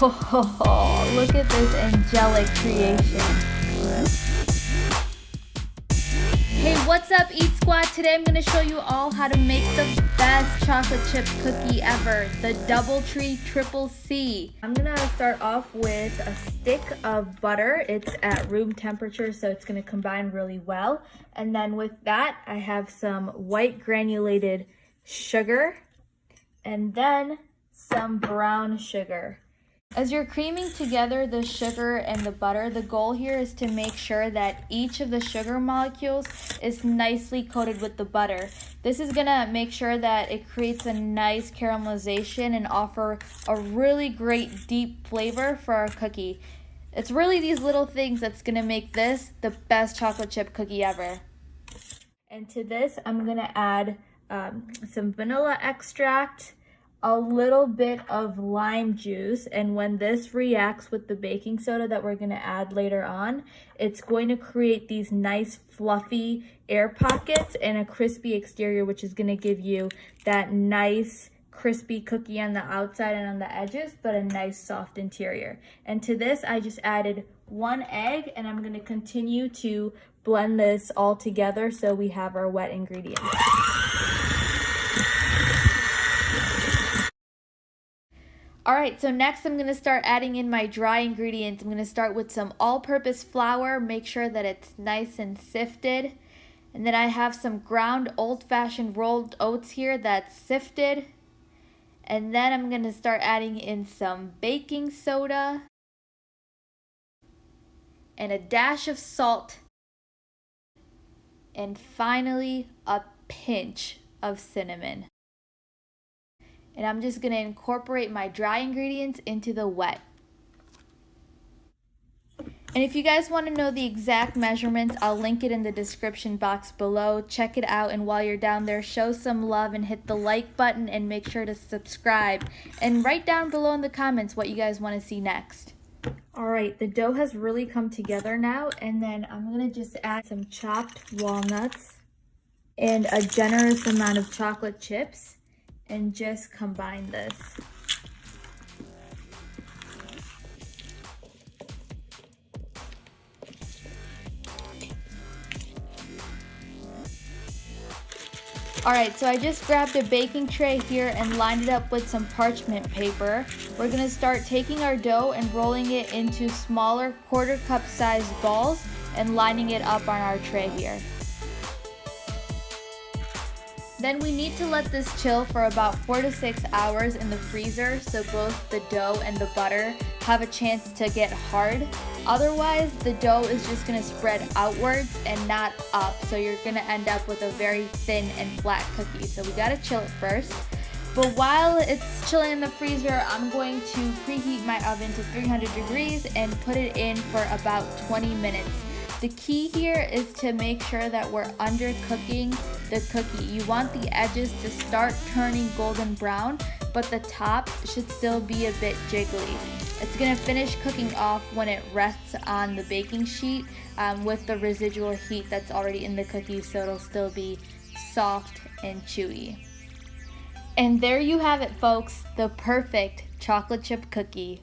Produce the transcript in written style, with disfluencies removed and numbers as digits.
Oh, look at this angelic creation. Hey, what's up, Eat Squad? Today I'm going to show you all how to make the best chocolate chip cookie ever, the DoubleTree Triple C. I'm going to start off with a stick of butter. It's at room temperature, so it's going to combine really well. And then with that, I have some white granulated sugar and then some brown sugar. As you're creaming together the sugar and the butter, the goal here is to make sure that each of the sugar molecules is nicely coated with the butter. This is gonna make sure that it creates a nice caramelization and offer a really great deep flavor for our cookie. It's really these little things that's gonna make this the best chocolate chip cookie ever. And to this, I'm gonna add some vanilla extract, a little bit of lime juice, and when this reacts with the baking soda that we're going to add later on, it's going to create these nice fluffy air pockets and a crispy exterior, which is going to give you that nice crispy cookie on the outside and on the edges, but a nice soft interior. And to this, I just added 1 egg, and I'm going to continue to blend this all together so we have our wet ingredients. Alright, so next I'm going to start adding in my dry ingredients. I'm going to start with some all-purpose flour, make sure that it's nice and sifted. And then I have some ground old-fashioned rolled oats here that's sifted. And then I'm going to start adding in some baking soda and a dash of salt. And finally, a pinch of cinnamon. And I'm just going to incorporate my dry ingredients into the wet. And if you guys want to know the exact measurements, I'll link it in the description box below. Check it out, and while you're down there, show some love and hit the like button and make sure to subscribe. And write down below in the comments what you guys want to see next. Alright, the dough has really come together now, and then I'm going to just add some chopped walnuts and a generous amount of chocolate chips. And just combine this. Alright, so I just grabbed a baking tray here and lined it up with some parchment paper. We're going to start taking our dough and rolling it into smaller 1/4 cup sized balls and lining it up on our tray here. Then we need to let this chill for about 4 to 6 hours in the freezer so both the dough and the butter have a chance to get hard. Otherwise, the dough is just going to spread outwards and not up, so you're going to end up with a very thin and flat cookie. So we got to chill it first. But while it's chilling in the freezer, I'm going to preheat my oven to 300 degrees and put it in for about 20 minutes. The key here is to make sure that we're undercooking the cookie. You want the edges to start turning golden brown, but the top should still be a bit jiggly. It's going to finish cooking off when it rests on the baking sheet with the residual heat that's already in the cookie, so it'll still be soft and chewy. And there you have it, folks, the perfect chocolate chip cookie.